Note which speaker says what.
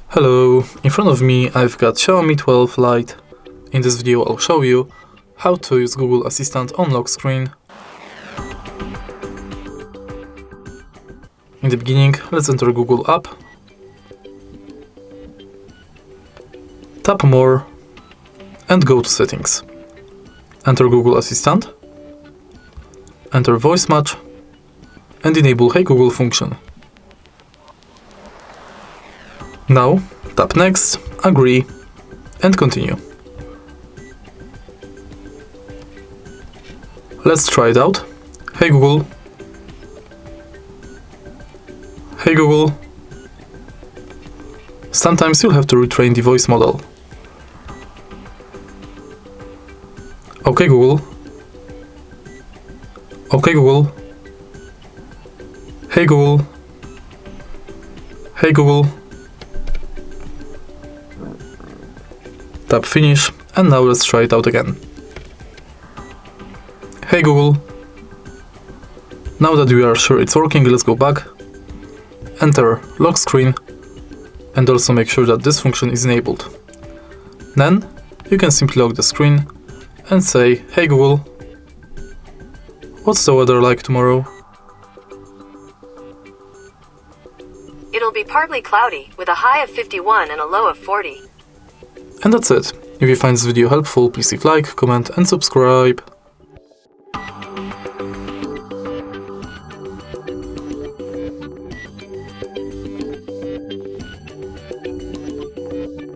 Speaker 1: Hello, in front of me I've got Xiaomi 12 Lite. In this video I'll show you how to use Google Assistant on lock screen. In the beginning, let's enter Google app. Tap More and go to Settings. Enter Google Assistant, enter Voice Match and enable Hey Google function. Now, tap Next, Agree and Continue. Let's try it out. Hey Google. Hey Google. Sometimes you'll have to retrain the voice model. Okay Google. Okay Google. Hey Google. Hey Google. Tap Finish and now let's try it out again. Hey Google. Now that we are sure it's working, let's go back. Enter lock screen and also make sure that this function is enabled. Then you can simply lock the screen and say, hey Google, what's the weather like tomorrow?
Speaker 2: It'll be partly cloudy with a high of 51 and a low of 40.
Speaker 1: And that's it. If you find this video helpful, please leave like, comment and subscribe.